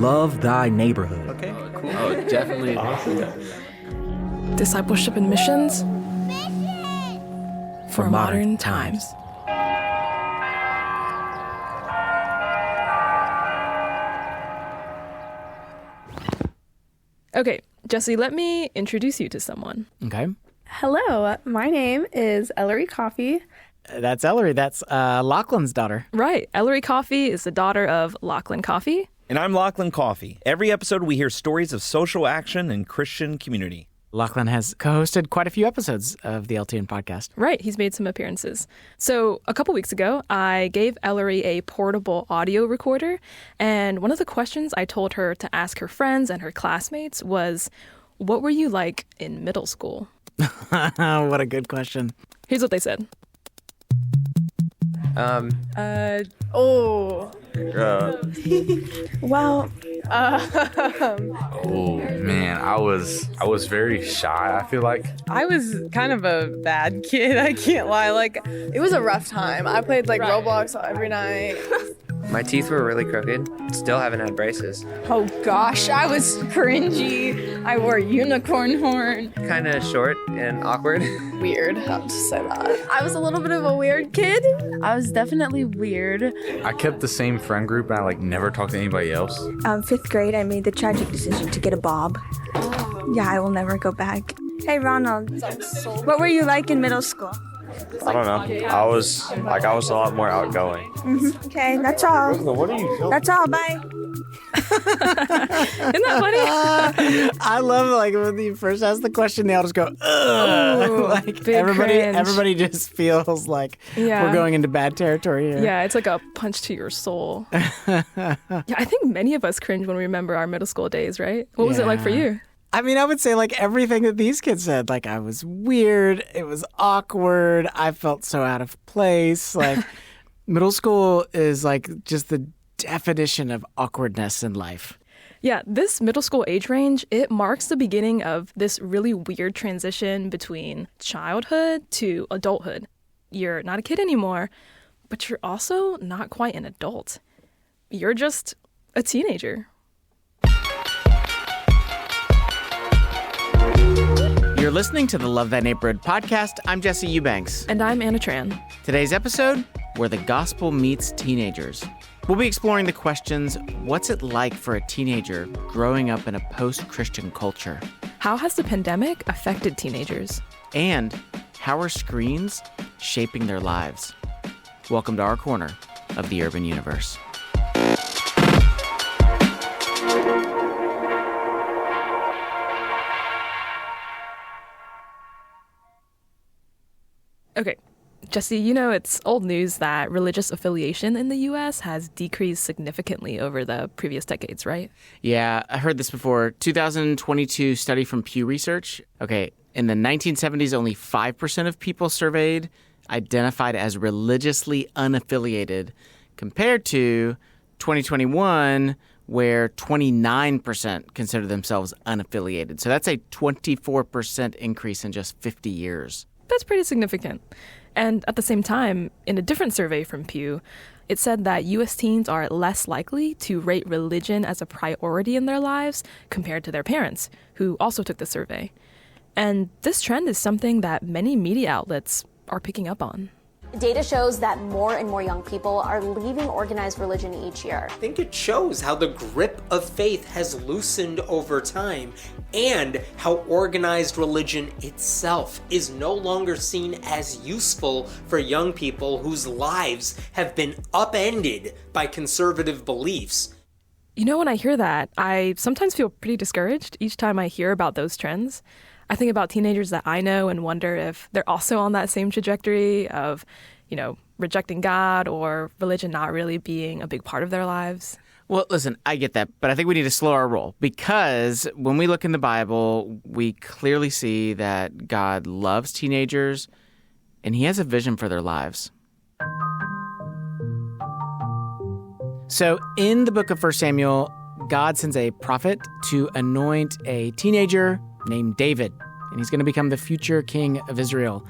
love thy neighborhood. Okay, cool. Oh, definitely. Awesome. Discipleship and missions for modern times. Okay, Jesse, let me introduce you to someone. Okay. Hello, my name is Ellery Coffey. That's Ellery. That's Lachlan's daughter. Right. Ellery Coffey is the daughter of Lachlan Coffey. And I'm Lachlan Coffey. Every episode, we hear stories of social action and Christian community. Lachlan has co-hosted quite a few episodes of the LTN podcast. Right. He's made some appearances. So a couple weeks ago, I gave Ellery a portable audio recorder. And one of the questions I told her to ask her friends and her classmates was, what were you like in middle school? What a good question. Here's what they said. Well, Oh man, I was very shy, I feel like. I was kind of a bad kid, I can't lie. Like, it was a rough time. I played Roblox every night. My teeth were really crooked. Still haven't had braces. oh gosh, I was cringy. I wore a unicorn horn. Kind of short and awkward. Weird, I'll just say that. I was a little bit of a weird kid. I was definitely weird. I kept the same friend group and I never talked to anybody else. 5th grade, I made the tragic decision to get a bob. Yeah, I will never go back. Hey, Ronald, what were you like in middle school? I don't know. I was a lot more outgoing. Okay, that's all. What are you doing? That's all, bye. Isn't that funny? I love when you first ask the question, they all just go, ugh. Ooh, big cringe. Everybody just feels like we're going into bad territory here. Yeah, it's like a punch to your soul. Yeah, I think many of us cringe when we remember our middle school days, right? What was it like for you? I mean, I would say everything that these kids said. I was weird. It was awkward. I felt so out of place. Middle school is just the definition of awkwardness in life. Yeah, this middle school age range, it marks the beginning of this really weird transition between childhood to adulthood. You're not a kid anymore, but you're also not quite an adult. You're just a teenager. You're listening to the Love Thy Neighborhood podcast. I'm Jesse Eubanks. And I'm Anna Tran. Today's episode, Where the Gospel Meets Teenagers. We'll be exploring the questions, what's it like for a teenager growing up in a post-Christian culture? How has the pandemic affected teenagers? And how are screens shaping their lives? Welcome to our corner of the urban universe. Okay, Jesse, it's old news that religious affiliation in the U.S. has decreased significantly over the previous decades, right? Yeah, I heard this before. 2022 study from Pew Research. Okay, in the 1970s, only 5% of people surveyed identified as religiously unaffiliated, compared to 2021, where 29% consider themselves unaffiliated. So that's a 24% increase in just 50 years. That's pretty significant. And at the same time, in a different survey from Pew, it said that U.S. teens are less likely to rate religion as a priority in their lives compared to their parents, who also took the survey. And this trend is something that many media outlets are picking up on. Data shows that more and more young people are leaving organized religion each year. I think it shows how the grip of faith has loosened over time and how organized religion itself is no longer seen as useful for young people whose lives have been upended by conservative beliefs. When I hear that, I sometimes feel pretty discouraged each time I hear about those trends. I think about teenagers that I know and wonder if they're also on that same trajectory of, rejecting God or religion not really being a big part of their lives. Well, listen, I get that, but I think we need to slow our roll because when we look in the Bible, we clearly see that God loves teenagers and he has a vision for their lives. So in the book of 1 Samuel, God sends a prophet to anoint a teenager named David, and he's going to become the future king of Israel.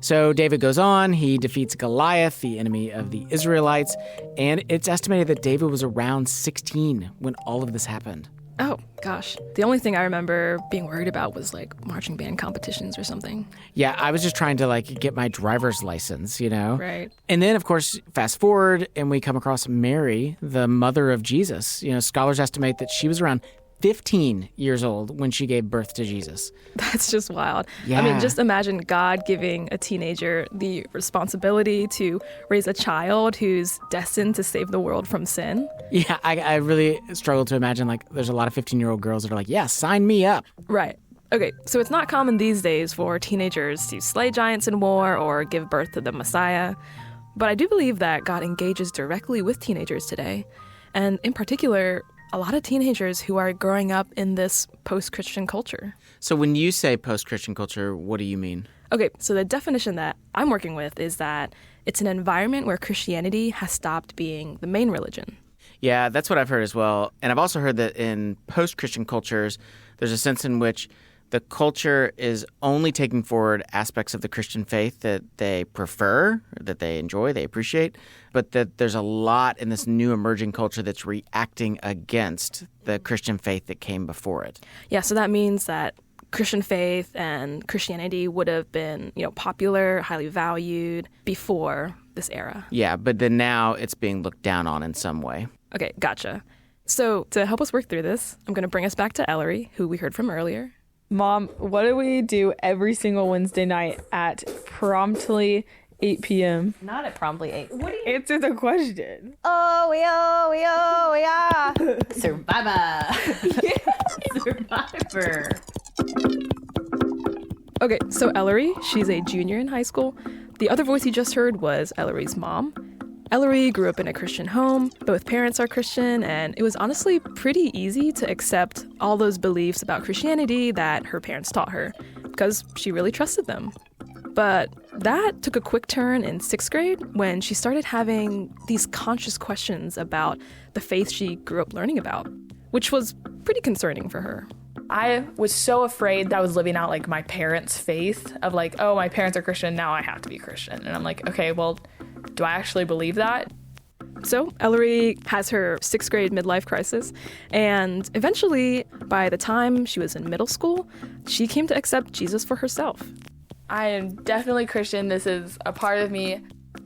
So David goes on, he defeats Goliath, the enemy of the Israelites, and it's estimated that David was around 16 when all of this happened. Oh, gosh. The only thing I remember being worried about was like marching band competitions or something. Yeah, I was just trying to get my driver's license, Right. And then, of course, fast forward and we come across Mary, the mother of Jesus. Scholars estimate that she was around 15 years old when she gave birth to Jesus. That's just wild. Yeah. I mean, just imagine God giving a teenager the responsibility to raise a child who's destined to save the world from sin. Yeah, I really struggle to imagine, there's a lot of 15-year-old girls that are like, yeah, sign me up. Right. Okay, so it's not common these days for teenagers to slay giants in war or give birth to the Messiah. But I do believe that God engages directly with teenagers today. And in particular, a lot of teenagers who are growing up in this post-Christian culture. So when you say post-Christian culture, what do you mean? Okay, so the definition that I'm working with is that it's an environment where Christianity has stopped being the main religion. Yeah, that's what I've heard as well. And I've also heard that in post-Christian cultures, there's a sense in which the culture is only taking forward aspects of the Christian faith that they prefer, that they enjoy, they appreciate, but that there's a lot in this new emerging culture that's reacting against the Christian faith that came before it. Yeah, so that means that Christian faith and Christianity would have been, popular, highly valued before this era. Yeah, but then now it's being looked down on in some way. Okay, gotcha. So to help us work through this, I'm going to bring us back to Ellery, who we heard from earlier. Mom, what do we do every single Wednesday night at promptly 8 p.m.? Not at promptly 8. What do you... Answer the question. Oh, yeah. Survivor. Survivor. Okay, so Ellery, she's a junior in high school. The other voice you just heard was Ellery's mom. Ellery grew up in a Christian home. Both parents are Christian, and it was honestly pretty easy to accept all those beliefs about Christianity that her parents taught her, because she really trusted them. But that took a quick turn in 6th grade when she started having these conscious questions about the faith she grew up learning about, which was pretty concerning for her. I was so afraid that I was living out my parents' faith of oh, my parents are Christian, now I have to be Christian. And I'm like, okay, well, do I actually believe that? So Ellery has her 6th grade midlife crisis, and eventually, by the time she was in middle school, she came to accept Jesus for herself. I am definitely Christian. This is a part of me.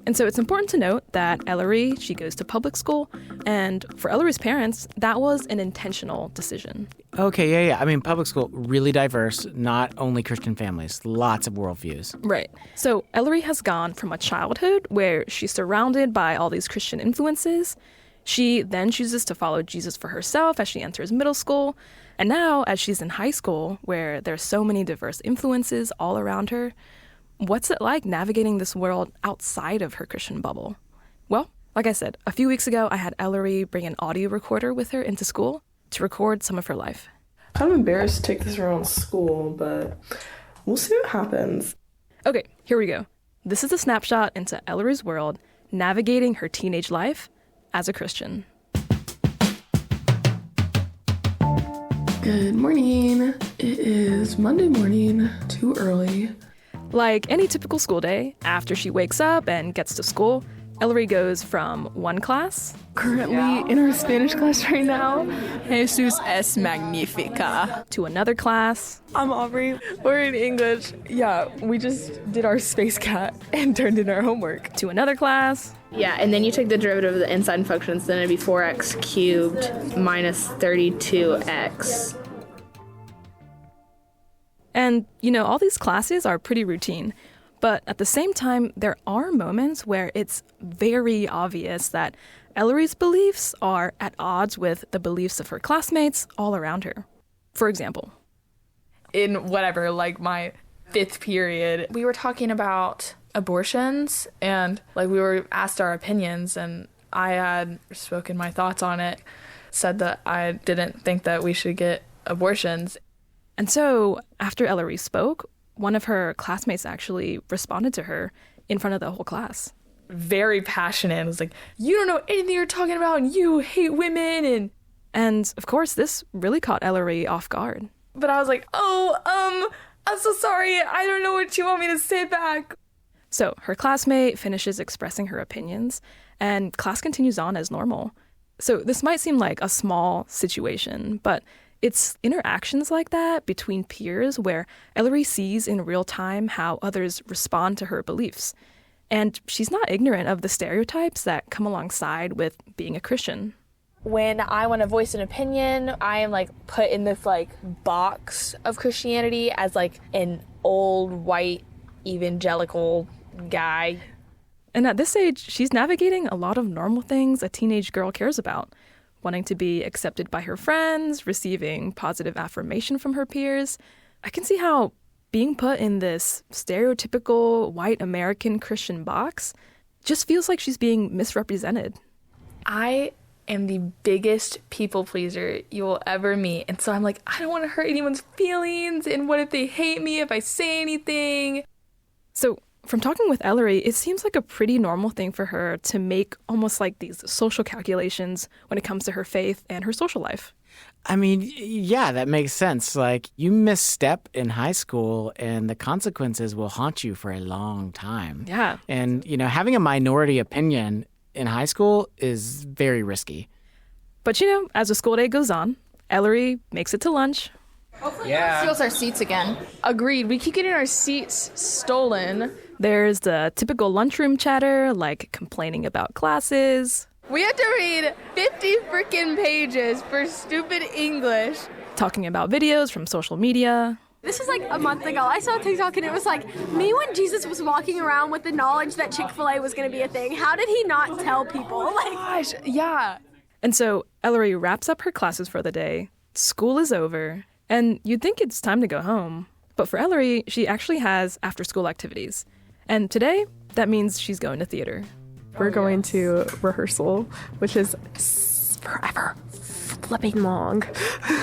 And so it's important to note that Ellery, she goes to public school, and for Ellery's parents, that was an intentional decision. Okay, yeah. I mean, public school, really diverse, not only Christian families, lots of worldviews. Right. So Ellery has gone from a childhood where she's surrounded by all these Christian influences. She then chooses to follow Jesus for herself as she enters middle school. And now, as she's in high school, where there's so many diverse influences all around her, what's it like navigating this world outside of her Christian bubble? Well, like I said, a few weeks ago, I had Ellery bring an audio recorder with her into school to record some of her life. I'm embarrassed to take this around school, but we'll see what happens. Okay, here we go. This is a snapshot into Ellery's world, navigating her teenage life as a Christian. Good morning. It is Monday morning, too early. Like any typical school day, after she wakes up and gets to school, Ellery goes from one class, Currently in our Spanish class right now, Jesus es magnifica, to another class. I'm Aubrey. We're in English. Yeah, we just did our space cat and turned in our homework. To another class. Yeah, and then you take the derivative of the inside functions, then it'd be 4x cubed minus 32x. And, all these classes are pretty routine. But at the same time, there are moments where it's very obvious that Ellery's beliefs are at odds with the beliefs of her classmates all around her. For example, in my 5th period, we were talking about abortions and we were asked our opinions, and I had spoken my thoughts on it, said that I didn't think that we should get abortions. And so after Ellery spoke, one of her classmates actually responded to her in front of the whole class. Very passionate. It was like, you don't know anything you're talking about, and you hate women. And of course, this really caught Ellery off guard. But I was like, I'm so sorry. I don't know what you want me to say back. So her classmate finishes expressing her opinions, and class continues on as normal. So this might seem like a small situation, but it's interactions like that between peers where Ellery sees in real time how others respond to her beliefs. And she's not ignorant of the stereotypes that come alongside with being a Christian. When I want to voice an opinion, I am like put in this like box of Christianity as like an old white evangelical guy. And at this age, she's navigating a lot of normal things a teenage girl cares about. Wanting to be accepted by her friends, receiving positive affirmation from her peers. I can see how being put in this stereotypical white American Christian box just feels like she's being misrepresented. I am the biggest people pleaser you will ever meet. And so I'm like, I don't want to hurt anyone's feelings. And what if they hate me if I say anything? So from talking with Ellery, it seems like a pretty normal thing for her to make almost like these social calculations when it comes to her faith and her social life. I mean, yeah, that makes sense. Like, you misstep in high school and the consequences will haunt you for a long time. Yeah. And, you know, having a minority opinion in high school is very risky. But, you know, as the school day goes on, Ellery makes it to lunch. Yeah. Steals our seats again. Agreed. We keep getting our seats stolen. There's the typical lunchroom chatter, like complaining about classes. We had to read 50 freaking pages for stupid English. Talking about videos from social media. This was like a month ago. I saw a TikTok and it was like, me when Jesus was walking around with the knowledge that Chick-fil-A was going to be a thing. How did he not tell people? Like, gosh, yeah. And so Ellery wraps up her classes for the day. School is over. And you'd think it's time to go home. But for Ellery, she actually has after-school activities. And today, that means she's going to theater. We're going to rehearsal, which is forever flipping long.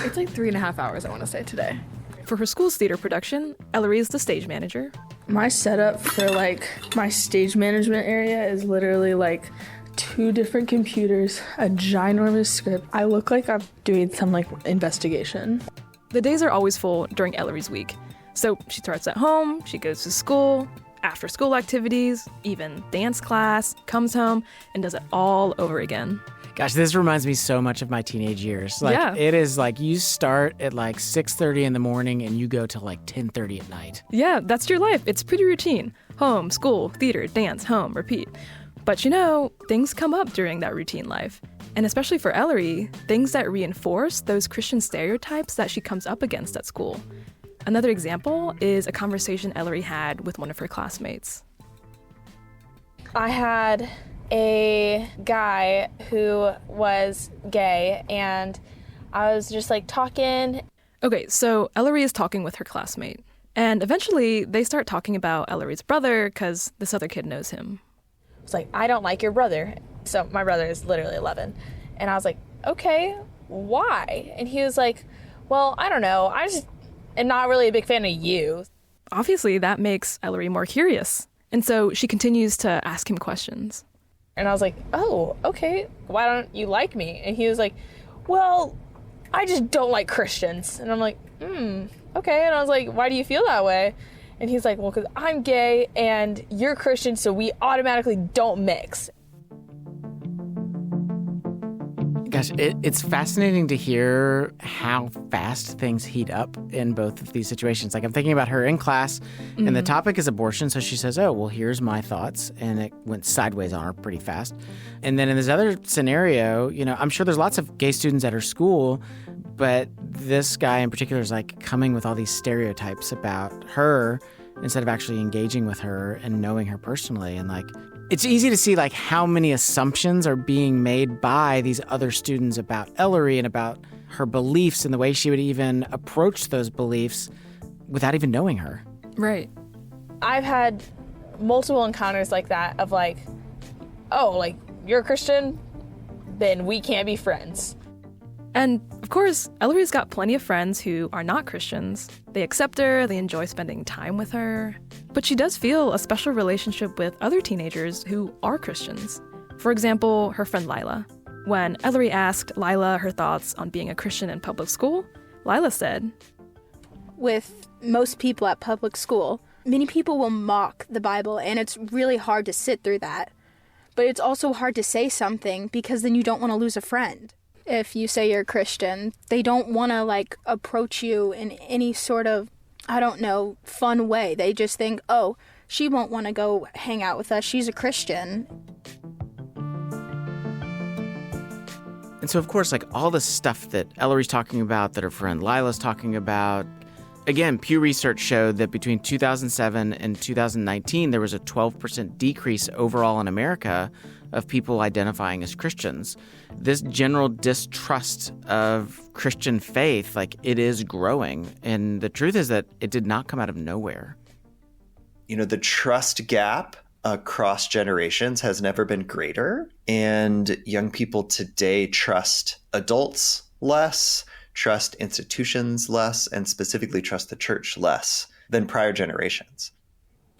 It's like 3.5 hours, I want to say, today. For her school's theater production, Ellery is the stage manager. My setup for like my stage management area is literally like 2 different computers, a ginormous script. I look like I'm doing some like investigation. The days are always full during Ellery's week. So she starts at home, she goes to school, after school activities, even dance class, comes home, and does it all over again. Gosh, this reminds me so much of my teenage years. Like, yeah. It is like you start at like 6:30 in the morning and you go till like 10:30 at night. Yeah, that's your life. It's pretty routine. Home, school, theater, dance, home, repeat. But you know, things come up during that routine life. And especially for Ellery, things that reinforce those Christian stereotypes that she comes up against at school. Another example is a conversation Ellery had with one of her classmates. I had a guy who was gay, and I was just like talking. Okay, so Ellery is talking with her classmate. And eventually they start talking about Ellery's brother because this other kid knows him. It's like, I don't like your brother. So my brother is literally 11. And I was like, okay, why? And he was like, well, I don't know. I just am not really a big fan of you. Obviously, that makes Ellery more curious. And so she continues to ask him questions. And I was like, oh, okay, why don't you like me? And he was like, well, I just don't like Christians. And I'm like, okay. And I was like, why do you feel that way? And he's like, well, because I'm gay and you're Christian, so we automatically don't mix. Gosh, it's fascinating to hear how fast things heat up in both of these situations. Like, I'm thinking about her in class, and the topic is abortion, so she says, oh, well, here's my thoughts, and it went sideways on her pretty fast. And then in this other scenario, you know, I'm sure there's lots of gay students at her school, but this guy in particular is, like, coming with all these stereotypes about her instead of actually engaging with her and knowing her personally, and, like, it's easy to see like how many assumptions are being made by these other students about Ellery and about her beliefs and the way she would even approach those beliefs without even knowing her. Right. I've had multiple encounters like that of like, oh, like, you're a Christian? Then we can't be friends. And of course, Ellery's got plenty of friends who are not Christians. They accept her, they enjoy spending time with her. But she does feel a special relationship with other teenagers who are Christians. For example, her friend Lila. When Ellery asked Lila her thoughts on being a Christian in public school, Lila said, with most people at public school, many people will mock the Bible, and it's really hard to sit through that. But it's also hard to say something because then you don't want to lose a friend. If you say you're a Christian, they don't want to like approach you in any sort of, I don't know, fun way. They just think, oh, she won't want to go hang out with us. She's a Christian. And so, of course, like all the stuff that Ellery's talking about, that her friend Lila's talking about, again, Pew Research showed that between 2007 and 2019, there was a 12% decrease overall in America of people identifying as Christians. This general distrust of Christian faith, like it is growing. And the truth is that it did not come out of nowhere. You know, the trust gap across generations has never been greater. And young people today trust adults less, trust institutions less, and specifically trust the church less than prior generations.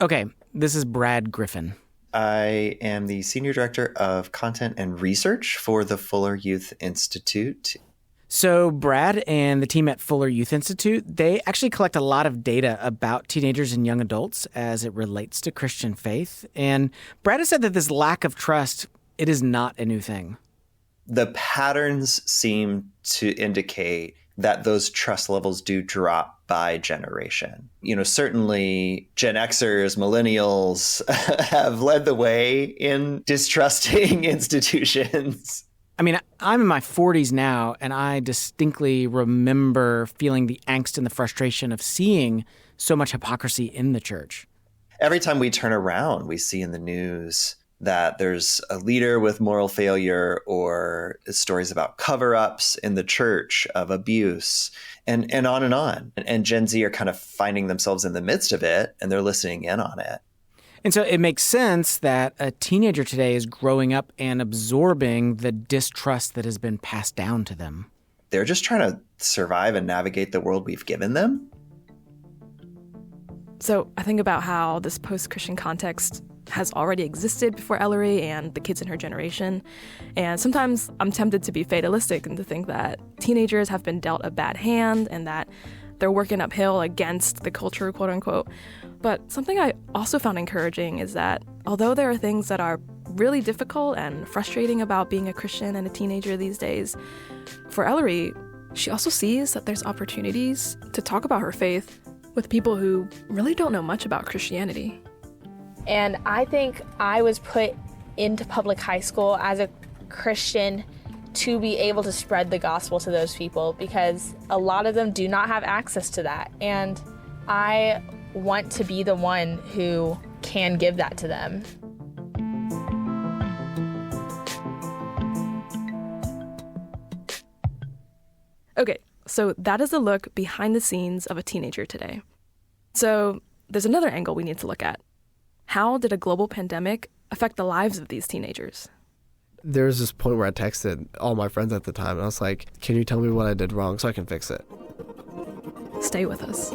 Okay, this is Brad Griffin. I am the Senior Director of Content and Research for the Fuller Youth Institute. So Brad and the team at Fuller Youth Institute, they actually collect a lot of data about teenagers and young adults as it relates to Christian faith. And Brad has said that this lack of trust, it is not a new thing. The patterns seem to indicate that those trust levels do drop by generation. You know, certainly Gen Xers, millennials have led the way in distrusting institutions. I mean, I'm in my 40s now, and I distinctly remember feeling the angst and the frustration of seeing so much hypocrisy in the church. Every time we turn around, we see in the news that there's a leader with moral failure or stories about cover-ups in the church of abuse and on and on. And Gen Z are kind of finding themselves in the midst of it, and they're listening in on it. And so it makes sense that a teenager today is growing up and absorbing the distrust that has been passed down to them. They're just trying to survive and navigate the world we've given them. So I think about how this post-Christian context has already existed before Ellery and the kids in her generation. And sometimes I'm tempted to be fatalistic and to think that teenagers have been dealt a bad hand and that they're working uphill against the culture, quote unquote. But something I also found encouraging is that although there are things that are really difficult and frustrating about being a Christian and a teenager these days, for Ellery, she also sees that there's opportunities to talk about her faith with people who really don't know much about Christianity. And I think I was put into public high school as a Christian to be able to spread the gospel to those people because a lot of them do not have access to that. And I want to be the one who can give that to them. Okay, so that is a look behind the scenes of a teenager today. So there's another angle we need to look at. How did a global pandemic affect the lives of these teenagers? There was this point where I texted all my friends at the time, and I was like, can you tell me what I did wrong so I can fix it? Stay with us.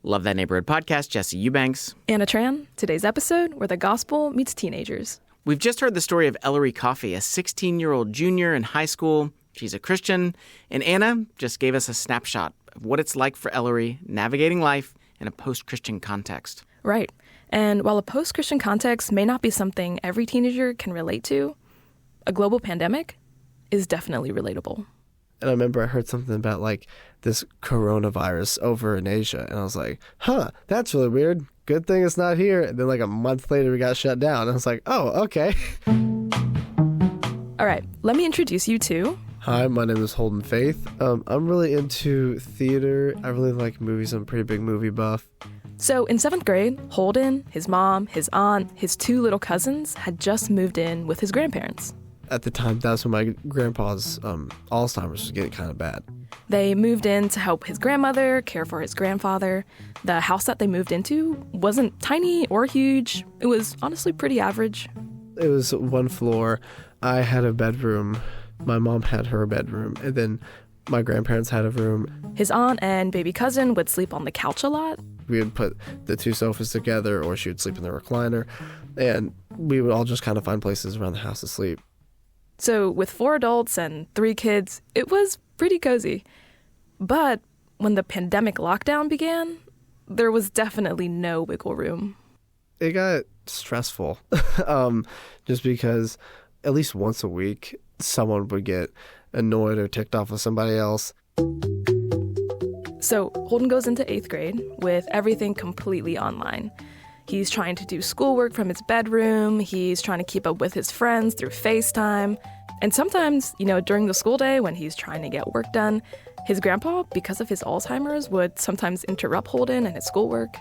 Love That Neighborhood podcast, Jesse Eubanks. Anna Tran, today's episode, where the gospel meets teenagers. We've just heard the story of Ellery Coffey, a 16-year-old junior in high school. She's a Christian. And Anna just gave us a snapshot of what it's like for Ellery navigating life in a post-Christian context. Right. And while a post-Christian context may not be something every teenager can relate to, a global pandemic is definitely relatable. And I remember I heard something about like this coronavirus over in Asia. And I was like, that's really weird. Good thing it's not here. And then like a month later, we got shut down. And I was like, oh, okay. All right, let me introduce you to... Hi, my name is Holden Faith. I'm really into theater. I really like movies. I'm a pretty big movie buff. So in 7th grade, Holden, his mom, his aunt, his 2 little cousins had just moved in with his grandparents. At the time, that's when my grandpa's Alzheimer's was getting kind of bad. They moved in to help his grandmother care for his grandfather. The house that they moved into wasn't tiny or huge. It was honestly pretty average. It was 1 floor. I had a bedroom. My mom had her bedroom. And then my grandparents had a room. His aunt and baby cousin would sleep on the couch a lot. We would put the 2 sofas together, or she would sleep in the recliner. And we would all just kind of find places around the house to sleep. So with 4 adults and 3 kids, it was pretty cozy. But when the pandemic lockdown began, there was definitely no wiggle room. It got stressful, just because at least once a week, someone would get annoyed or ticked off with somebody else. So Holden goes into 8th grade with everything completely online. He's trying to do schoolwork from his bedroom. He's trying to keep up with his friends through FaceTime. And sometimes, during the school day when he's trying to get work done, his grandpa, because of his Alzheimer's, would sometimes interrupt Holden and his schoolwork.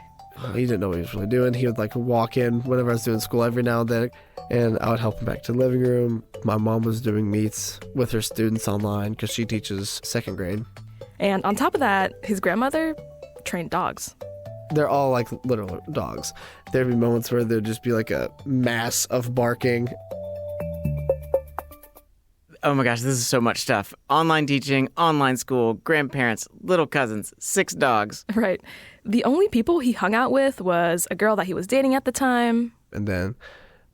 He didn't know what he was really doing. He would walk in whenever I was doing school every now and then, and I would help him back to the living room. My mom was doing meets with her students online because she teaches 2nd grade. And on top of that, his grandmother trained dogs. They're all literal dogs. There'd be moments where there'd just be a mass of barking. Oh my gosh, this is so much stuff. Online teaching, online school, grandparents, little cousins, 6 dogs. Right. The only people he hung out with was a girl that he was dating at the time. And then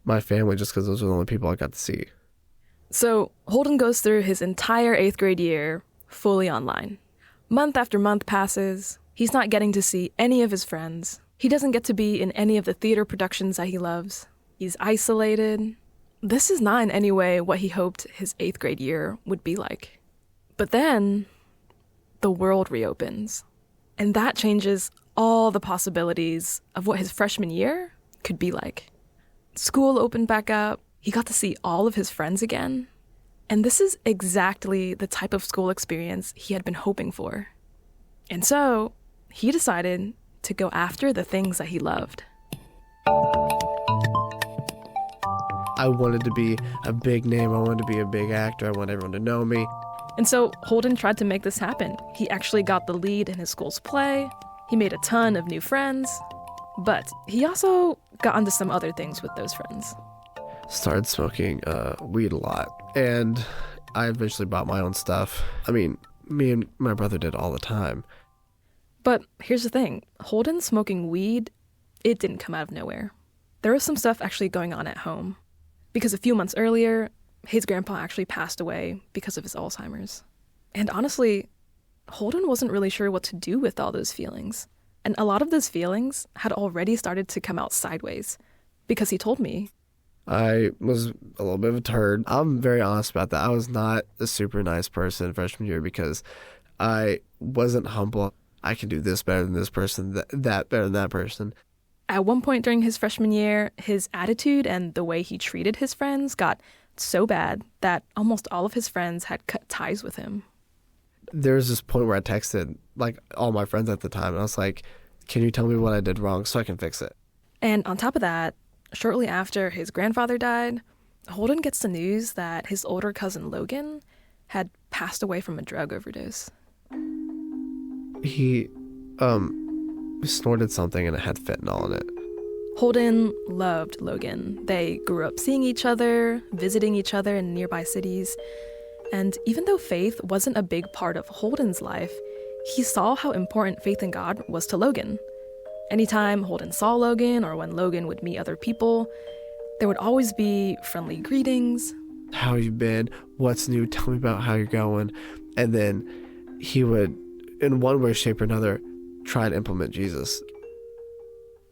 my family, just because those are the only people I got to see. So Holden goes through his entire 8th grade year fully online. Month after month passes. He's not getting to see any of his friends. He doesn't get to be in any of the theater productions that he loves. He's isolated. This is not in any way what he hoped his 8th grade year would be like. But then, the world reopens. And that changes all the possibilities of what his freshman year could be like. School opened back up. He got to see all of his friends again. And this is exactly the type of school experience he had been hoping for. And so, he decided to go after the things that he loved. I wanted to be a big name. I wanted to be a big actor. I wanted everyone to know me. And so Holden tried to make this happen. He actually got the lead in his school's play. He made a ton of new friends. But he also got into some other things with those friends. Started smoking weed a lot. And I eventually bought my own stuff. I mean, me and my brother did all the time. But here's the thing. Holden smoking weed, it didn't come out of nowhere. There was some stuff actually going on at home. Because a few months earlier, his grandpa actually passed away because of his Alzheimer's. And honestly, Holden wasn't really sure what to do with all those feelings. And a lot of those feelings had already started to come out sideways. Because he told me, I was a little bit of a turd. I'm very honest about that. I was not a super nice person freshman year because I wasn't humble. I can do this better than this person, that better than that person. At one point during his freshman year, his attitude and the way he treated his friends got so bad that almost all of his friends had cut ties with him. There was this point where I texted all my friends at the time, and I was like, can you tell me what I did wrong so I can fix it? And on top of that, shortly after his grandfather died, Holden gets the news that his older cousin Logan had passed away from a drug overdose. He, snorted something and it had fentanyl in it. Holden loved Logan. They grew up seeing each other, visiting each other in nearby cities. And even though faith wasn't a big part of Holden's life, he saw how important faith in God was to Logan. Anytime Holden saw Logan or when Logan would meet other people, there would always be friendly greetings. How you been? What's new? Tell me about how you're going. And then he would, in one way, shape or another, try and implement Jesus.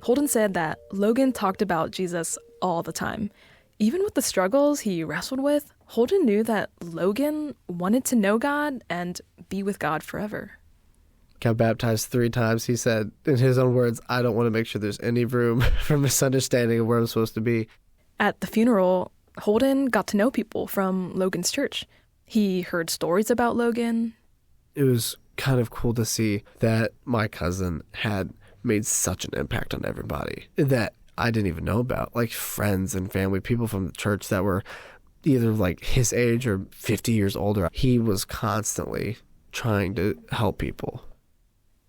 Holden said that Logan talked about Jesus all the time. Even with the struggles he wrestled with, Holden knew that Logan wanted to know God and be with God forever. Got baptized 3 times. He said, in his own words, I don't want to make sure there's any room for misunderstanding of where I'm supposed to be. At the funeral, Holden got to know people from Logan's church. He heard stories about Logan. It was kind of cool to see that my cousin had made such an impact on everybody that I didn't even know about, like friends and family, people from the church that were either like his age or 50 years older. He was constantly trying to help people.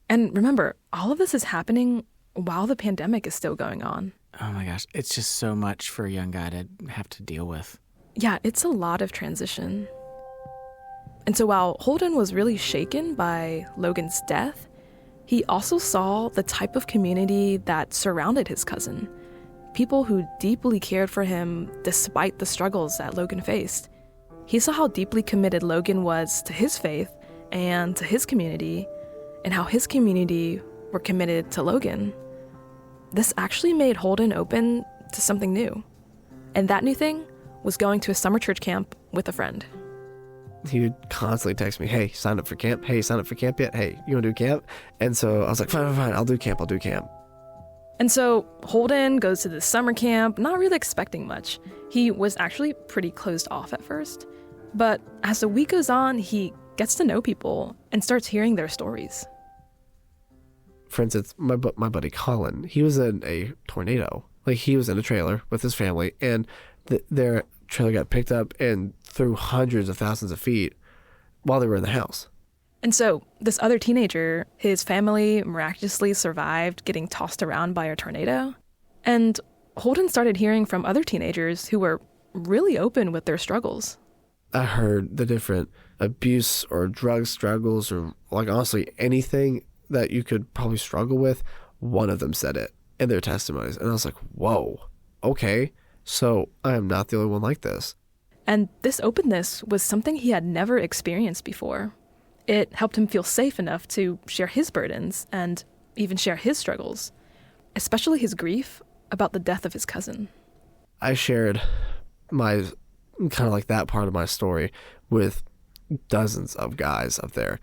And remember, all of this is happening while the pandemic is still going on. Oh my gosh, it's just so much for a young guy to have to deal with. Yeah, it's a lot of transition. And so while Holden was really shaken by Logan's death, he also saw the type of community that surrounded his cousin. People who deeply cared for him despite the struggles that Logan faced. He saw how deeply committed Logan was to his faith and to his community, and how his community were committed to Logan, this actually made Holden open to something new. And that new thing was going to a summer church camp with a friend. He would constantly text me, hey, sign up for camp. Hey, sign up for camp yet? Hey, you want to do camp? And so I was like, fine, I'll do camp. And so Holden goes to this summer camp, not really expecting much. He was actually pretty closed off at first. But as the week goes on, he gets to know people and starts hearing their stories. For instance, my buddy Colin, he was in a tornado. Like, he was in a trailer with his family, and their trailer got picked up and threw hundreds of thousands of feet while they were in the house. And so this other teenager, his family miraculously survived getting tossed around by a tornado. And Holden started hearing from other teenagers who were really open with their struggles. I heard the different abuse or drug struggles, or like honestly anything that you could probably struggle with. One of them said it in their testimonies. And I was like, whoa, okay. So I am not the only one like this. And this openness was something he had never experienced before. It helped him feel safe enough to share his burdens and even share his struggles, especially his grief about the death of his cousin. I shared my kind of like that part of my story with dozens of guys up there.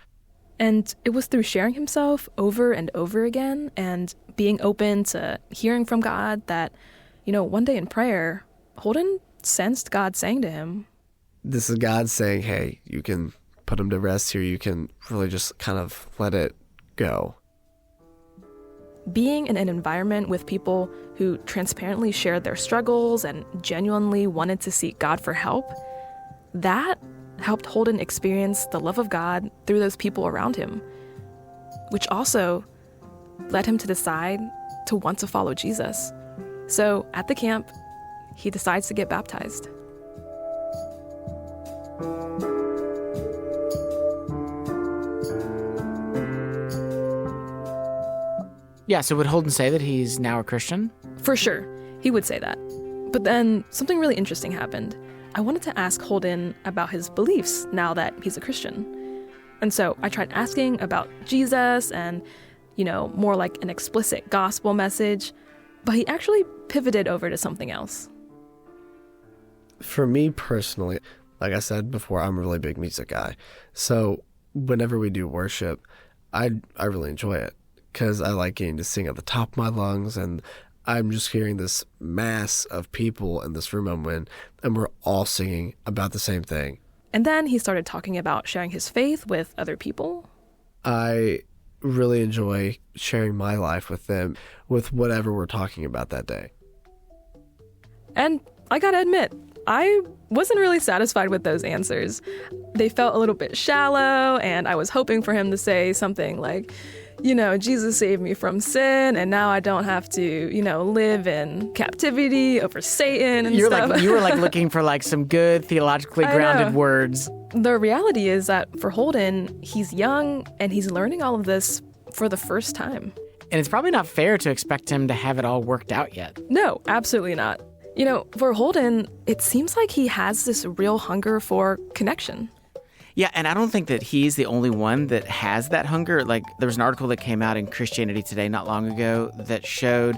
And it was through sharing himself over and over again and being open to hearing from God that, one day in prayer, Holden sensed God saying to him, this is God saying, hey, you can put him to rest here. You can really just kind of let it go. Being in an environment with people who transparently shared their struggles and genuinely wanted to seek God for help, that helped Holden experience the love of God through those people around him, which also led him to decide to want to follow Jesus. So at the camp, he decides to get baptized. Yeah, so would Holden say that he's now a Christian? For sure, he would say that. But then something really interesting happened. I wanted to ask Holden about his beliefs now that he's a Christian. And so I tried asking about Jesus and, more like an explicit gospel message, but he actually pivoted over to something else. For me personally, like I said before, I'm a really big music guy. So whenever we do worship, I really enjoy it because I like getting to sing at the top of my lungs, and I'm just hearing this mass of people in this room I'm in, and we're all singing about the same thing. And then he started talking about sharing his faith with other people. I really enjoy sharing my life with them, with whatever we're talking about that day. And I gotta admit, I wasn't really satisfied with those answers. They felt a little bit shallow, and I was hoping for him to say something like, Jesus saved me from sin, and now I don't have to, live in captivity over Satan and stuff. You were looking for some good theologically grounded words. The reality is that for Holden, he's young and he's learning all of this for the first time. And it's probably not fair to expect him to have it all worked out yet. No, absolutely not. For Holden, it seems like he has this real hunger for connection. Yeah, and I don't think that he's the only one that has that hunger. There was an article that came out in Christianity Today not long ago that showed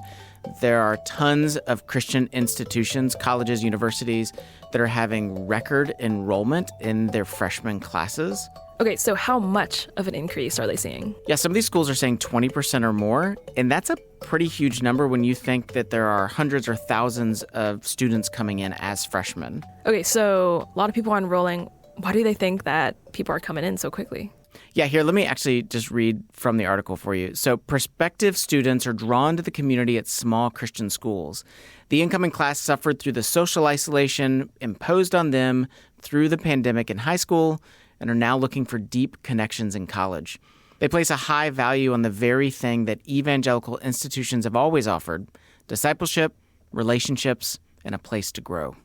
there are tons of Christian institutions, colleges, universities, that are having record enrollment in their freshman classes. Okay, so how much of an increase are they seeing? Yeah, some of these schools are saying 20% or more, and that's a pretty huge number when you think that there are hundreds or thousands of students coming in as freshmen. Okay, so a lot of people are enrolling. Why do they think that people are coming in so quickly? Yeah, here, let me actually just read from the article for you. So prospective students are drawn to the community at small Christian schools. The incoming class suffered through the social isolation imposed on them through the pandemic in high school and are now looking for deep connections in college. They place a high value on the very thing that evangelical institutions have always offered: discipleship, relationships, and a place to grow.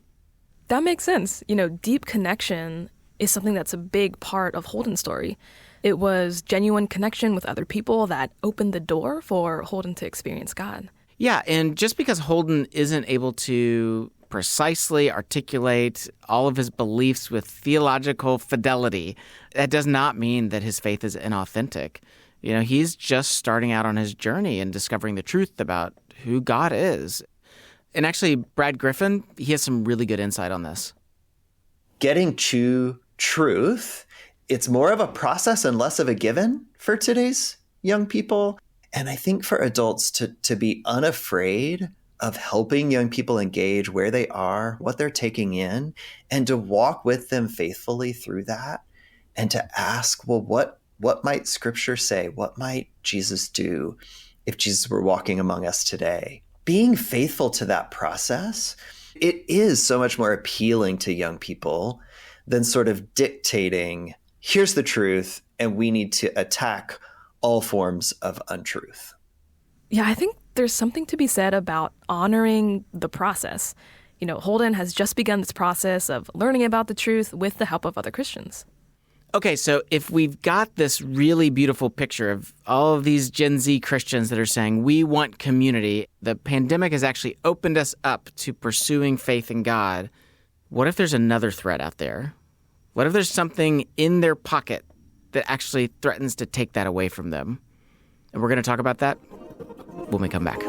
That makes sense. Deep connection is something that's a big part of Holden's story. It was genuine connection with other people that opened the door for Holden to experience God. Yeah, and just because Holden isn't able to precisely articulate all of his beliefs with theological fidelity, that does not mean that his faith is inauthentic. You know, he's just starting out on his journey and discovering the truth about who God is. And actually, Brad Griffin, he has some really good insight on this. Getting to truth, it's more of a process and less of a given for today's young people. And I think for adults to be unafraid of helping young people engage where they are, what they're taking in, and to walk with them faithfully through that, and to ask, well, what might Scripture say? What might Jesus do if Jesus were walking among us today? Being faithful to that process, it is so much more appealing to young people than sort of dictating, here's the truth, and we need to attack all forms of untruth. Yeah, I think there's something to be said about honoring the process. You know, Holden has just begun this process of learning about the truth with the help of other Christians. Okay, so if we've got this really beautiful picture of all of these Gen Z Christians that are saying, we want community, the pandemic has actually opened us up to pursuing faith in God. What if there's another threat out there? What if there's something in their pocket that actually threatens to take that away from them? And we're going to talk about that when we come back.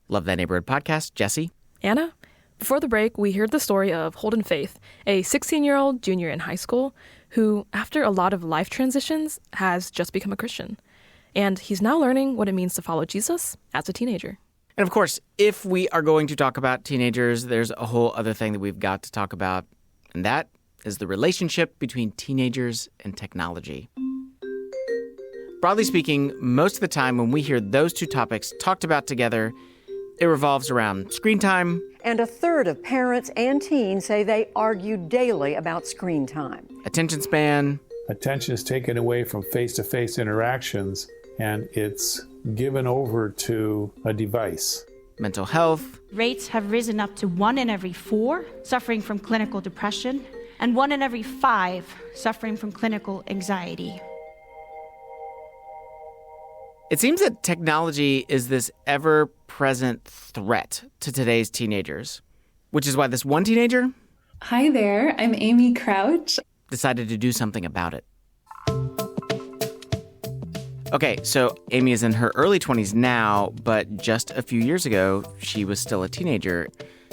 Love Thy Neighborhood podcast. Jesse? Anna? Before the break, we heard the story of Holden Faith, a 16-year-old junior in high school who, after a lot of life transitions, has just become a Christian. And he's now learning what it means to follow Jesus as a teenager. And of course, if we are going to talk about teenagers, there's a whole other thing that we've got to talk about, and that is the relationship between teenagers and technology. Broadly speaking, most of the time when we hear those two topics talked about together, it revolves around screen time. And a third of parents and teens say they argue daily about screen time. Attention span. Attention is taken away from face-to-face interactions, and it's given over to a device. Mental health. Rates have risen up to 1 in every 4 suffering from clinical depression, and 1 in every 5 suffering from clinical anxiety. It seems that technology is this ever-present threat to today's teenagers, which is why this one teenager... Hi there, I'm Amy Crouch. ...decided to do something about it. Okay, so Amy is in her early 20s now, but just a few years ago, she was still a teenager.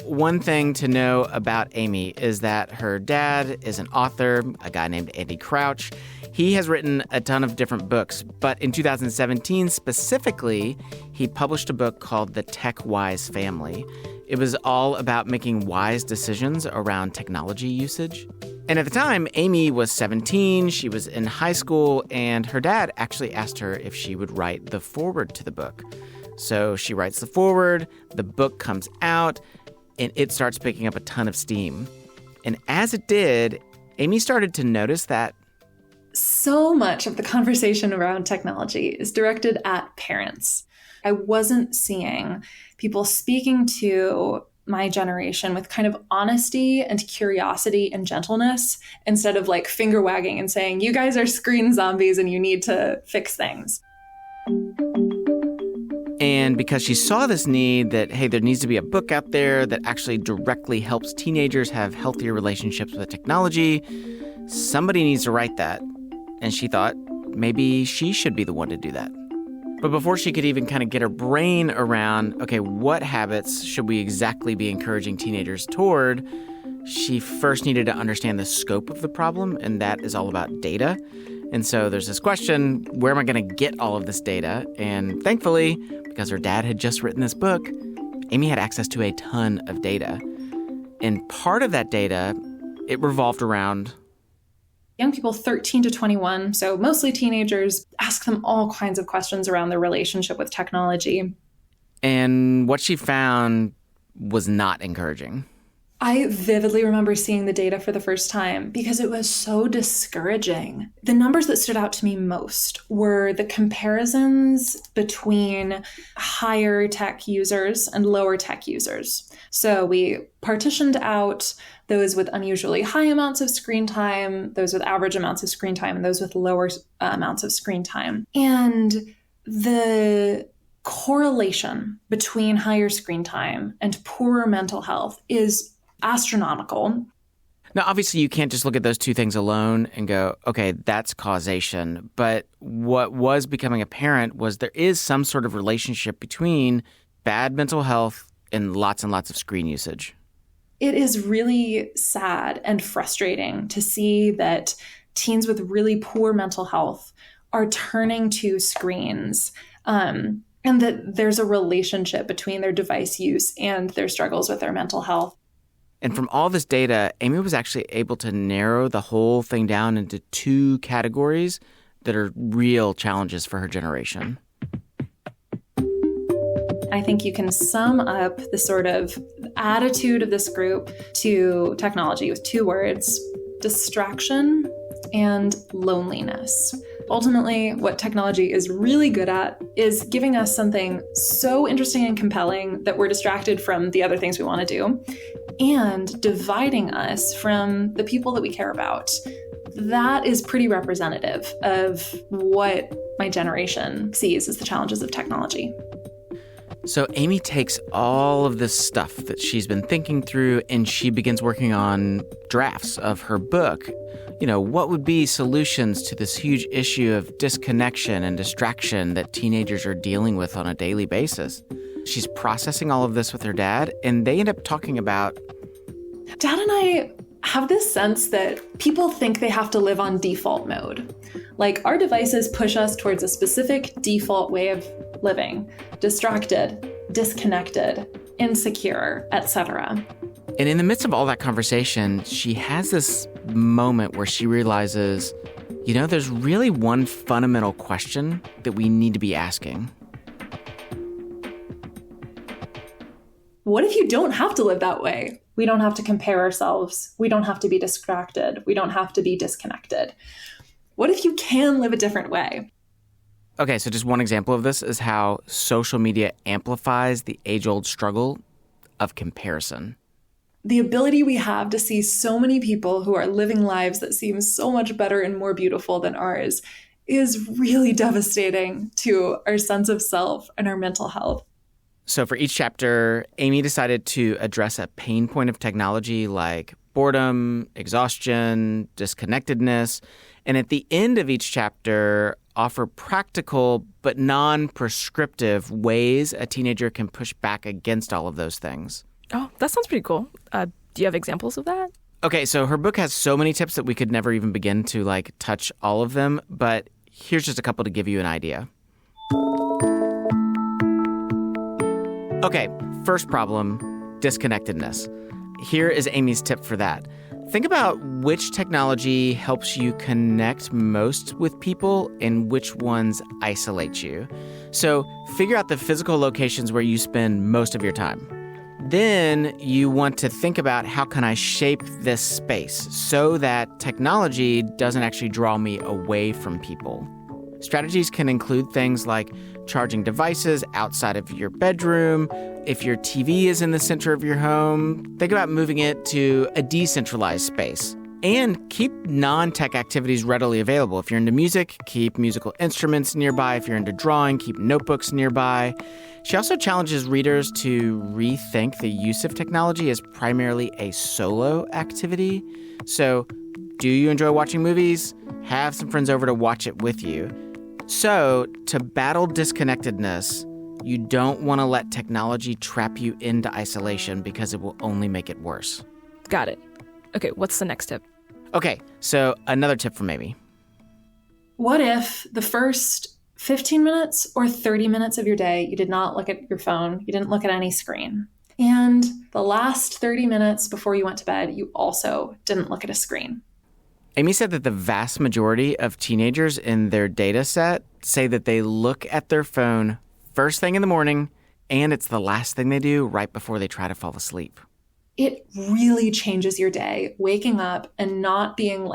One thing to know about Amy is that her dad is an author, a guy named Andy Crouch. He has written a ton of different books, but in 2017 specifically, he published a book called The Tech Wise Family. It was all about making wise decisions around technology usage. And at the time, Amy was 17, she was in high school, and her dad actually asked her if she would write the foreword to the book. So she writes the foreword, the book comes out, and it starts picking up a ton of steam. And as it did, Amy started to notice that so much of the conversation around technology is directed at parents. I wasn't seeing people speaking to my generation with kind of honesty and curiosity and gentleness instead of like finger wagging and saying, you guys are screen zombies and you need to fix things. And because she saw this need that, hey, there needs to be a book out there that actually directly helps teenagers have healthier relationships with technology, somebody needs to write that. And she thought maybe she should be the one to do that. But before she could even kind of get her brain around, okay, what habits should we exactly be encouraging teenagers toward, she first needed to understand the scope of the problem, and that is all about data. And so there's this question, where am I going to get all of this data? And thankfully, because her dad had just written this book, Amy had access to a ton of data. And part of that data, it revolved around young people 13 to 21, so mostly teenagers, ask them all kinds of questions around their relationship with technology. And what she found was not encouraging. I vividly remember seeing the data for the first time because it was so discouraging. The numbers that stood out to me most were the comparisons between higher tech users and lower tech users. So we partitioned out those with unusually high amounts of screen time, those with average amounts of screen time, and those with lower amounts of screen time. And the correlation between higher screen time and poorer mental health is astronomical. Now, obviously, you can't just look at those two things alone and go, okay, that's causation. But what was becoming apparent was there is some sort of relationship between bad mental health and lots of screen usage. It is really sad and frustrating to see that teens with really poor mental health are turning to screens, and that there's a relationship between their device use and their struggles with their mental health. And from all this data, Amy was actually able to narrow the whole thing down into two categories that are real challenges for her generation. I think you can sum up the sort of attitude of this group to technology with two words: distraction and loneliness. Ultimately, what technology is really good at is giving us something so interesting and compelling that we're distracted from the other things we want to do, and dividing us from the people that we care about. That is pretty representative of what my generation sees as the challenges of technology. So Amy takes all of this stuff that she's been thinking through and she begins working on drafts of her book. You know, what would be solutions to this huge issue of disconnection and distraction that teenagers are dealing with on a daily basis? She's processing all of this with her dad, and they end up talking about... Dad and I have this sense that people think they have to live on default mode. Like, our devices push us towards a specific default way of living: distracted, disconnected, insecure, etc. And in the midst of all that conversation, she has this moment where she realizes, you know, there's really one fundamental question that we need to be asking. What if you don't have to live that way? We don't have to compare ourselves. We don't have to be distracted. We don't have to be disconnected. What if you can live a different way? Okay, so just one example of this is how social media amplifies the age-old struggle of comparison. The ability we have to see so many people who are living lives that seem so much better and more beautiful than ours is really devastating to our sense of self and our mental health. So for each chapter, Amy decided to address a pain point of technology like boredom, exhaustion, disconnectedness, and at the end of each chapter, offer practical but non-prescriptive ways a teenager can push back against all of those things. Oh, that sounds pretty cool. Do you have examples of that? Okay, so her book has so many tips that we could never even begin to touch all of them, but here's just a couple to give you an idea. Okay, first problem, disconnectedness. Here is Amy's tip for that. Think about which technology helps you connect most with people and which ones isolate you. So figure out the physical locations where you spend most of your time. Then you want to think about, how can I shape this space so that technology doesn't actually draw me away from people? Strategies can include things like charging devices outside of your bedroom. If your TV is in the center of your home, think about moving it to a decentralized space. And keep non-tech activities readily available. If you're into music, keep musical instruments nearby. If you're into drawing, keep notebooks nearby. She also challenges readers to rethink the use of technology as primarily a solo activity. So, do you enjoy watching movies? Have some friends over to watch it with you. So, to battle disconnectedness, you don't want to let technology trap you into isolation because it will only make it worse. Got it. Okay, what's the next tip? Okay, so another tip from Amy. What if the first 15 minutes or 30 minutes of your day, you did not look at your phone, you didn't look at any screen, and the last 30 minutes before you went to bed, you also didn't look at a screen? Amy said that the vast majority of teenagers in their data set say that they look at their phone first thing in the morning, and it's the last thing they do right before they try to fall asleep. It really changes your day, waking up and not being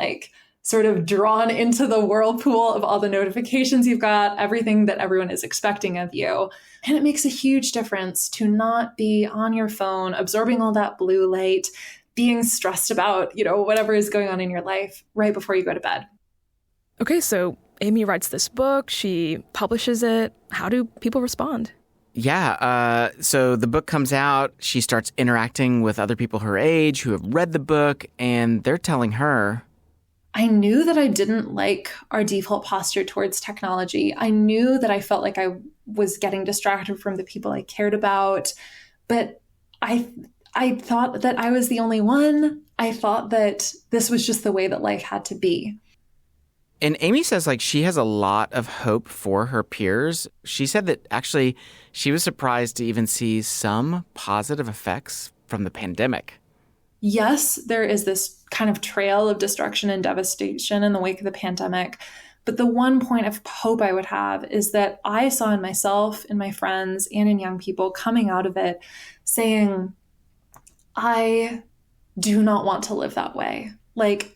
sort of drawn into the whirlpool of all the notifications you've got, everything that everyone is expecting of you. And it makes a huge difference to not be on your phone, absorbing all that blue light, being stressed about, whatever is going on in your life right before you go to bed. Okay, so Amy writes this book, she publishes it. How do people respond? So the book comes out. She starts interacting with other people her age who have read the book, and they're telling her, I knew that I didn't like our default posture towards technology. I knew that I felt like I was getting distracted from the people I cared about, but I thought that I was the only one. I thought that this was just the way that life had to be. And Amy says she has a lot of hope for her peers. She said that actually she was surprised to even see some positive effects from the pandemic. Yes, there is this kind of trail of destruction and devastation in the wake of the pandemic. But the one point of hope I would have is that I saw in myself, in my friends, and in young people coming out of it saying, I do not want to live that way.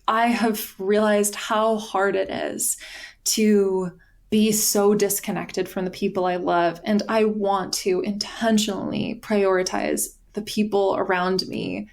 I have realized how hard it is to be so disconnected from the people I love. And I want to intentionally prioritize the people around me.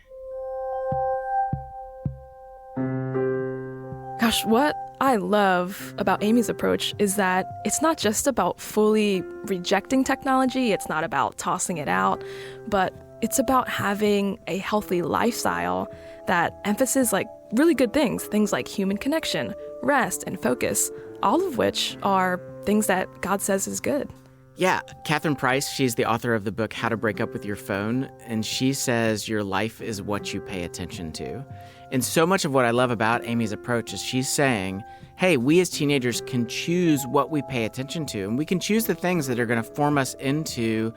Gosh, what I love about Amy's approach is that it's not just about fully rejecting technology, it's not about tossing it out, but it's about having a healthy lifestyle that emphasizes really good things like human connection, rest, and focus, all of which are things that God says is good. Yeah, Catherine Price, she's the author of the book How to Break Up with Your Phone, and she says your life is what you pay attention to. And so much of what I love about Amy's approach is she's saying, hey, we as teenagers can choose what we pay attention to, and we can choose the things that are going to form us into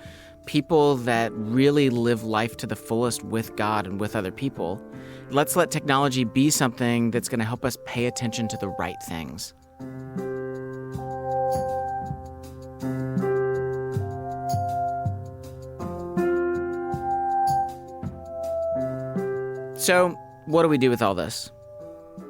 people that really live life to the fullest with God and with other people. Let's let technology be something that's going to help us pay attention to the right things. So, what do we do with all this?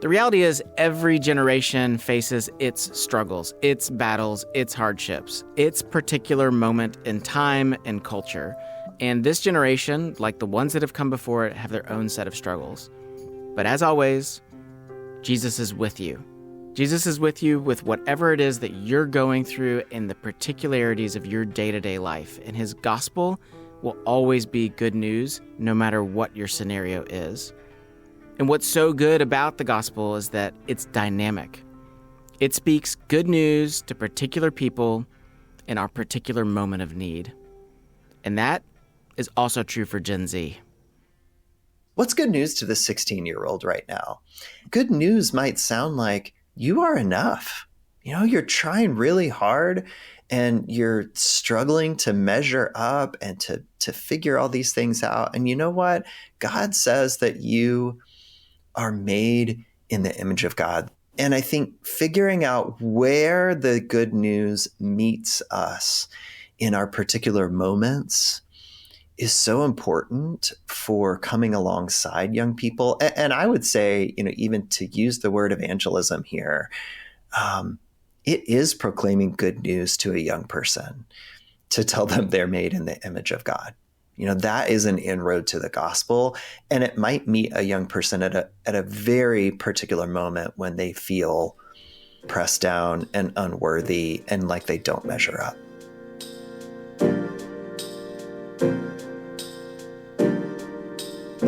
The reality is every generation faces its struggles, its battles, its hardships, its particular moment in time and culture. And this generation, like the ones that have come before it, have their own set of struggles. But as always, Jesus is with you. Jesus is with you with whatever it is that you're going through in the particularities of your day-to-day life. And his gospel will always be good news, no matter what your scenario is. And what's so good about the gospel is that it's dynamic. It speaks good news to particular people in our particular moment of need. And that is also true for Gen Z. What's good news to the 16-year-old right now? Good news might sound like you are enough. You're trying really hard and you're struggling to measure up and to figure all these things out. And you know what? God says that you are made in the image of God. And I think figuring out where the good news meets us in our particular moments is so important for coming alongside young people. And I would say, even to use the word evangelism here, it is proclaiming good news to a young person to tell them they're made in the image of God. That is an inroad to the gospel, and it might meet a young person at a very particular moment when they feel pressed down and unworthy and like they don't measure up.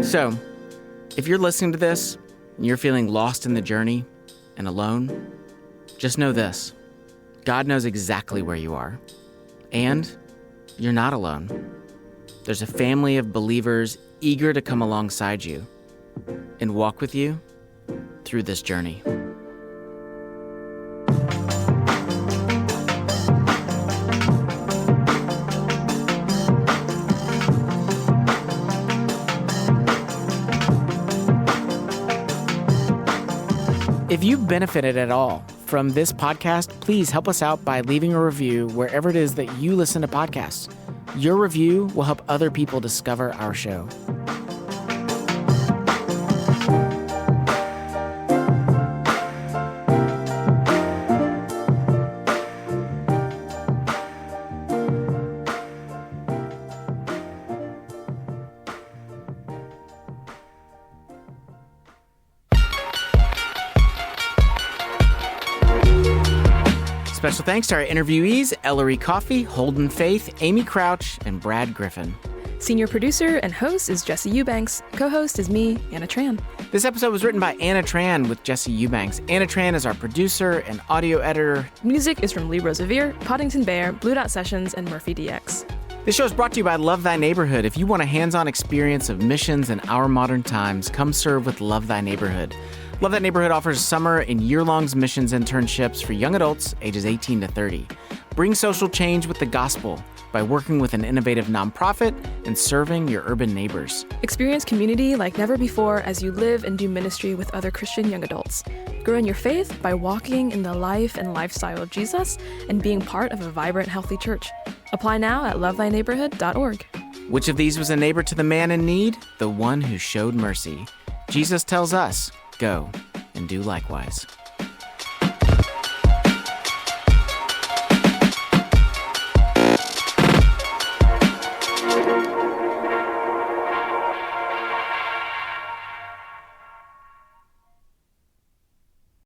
So, if you're listening to this and you're feeling lost in the journey and alone, just know this: God knows exactly where you are, and you're not alone. There's a family of believers eager to come alongside you and walk with you through this journey. If you've benefited at all from this podcast, please help us out by leaving a review wherever it is that you listen to podcasts. Your review will help other people discover our show. Special thanks to our interviewees, Ellery Coffey, Holden Faith, Amy Crouch, and Brad Griffin. Senior producer and host is Jesse Eubanks. Co-host is me, Anna Tran. This episode was written by Anna Tran with Jesse Eubanks. Anna Tran is our producer and audio editor. Music is from Lee Rosevere, Poddington Bear, Blue Dot Sessions, and Murphy DX. This show is brought to you by Love Thy Neighborhood. If you want a hands-on experience of missions in our modern times, come serve with Love Thy Neighborhood. Love Thy Neighborhood offers summer and year-long missions internships for young adults ages 18 to 30. Bring social change with the gospel by working with an innovative nonprofit and serving your urban neighbors. Experience community like never before as you live and do ministry with other Christian young adults. Grow in your faith by walking in the life and lifestyle of Jesus and being part of a vibrant, healthy church. Apply now at lovethyneighborhood.org. Which of these was a neighbor to the man in need? The one who showed mercy. Jesus tells us, go and do likewise.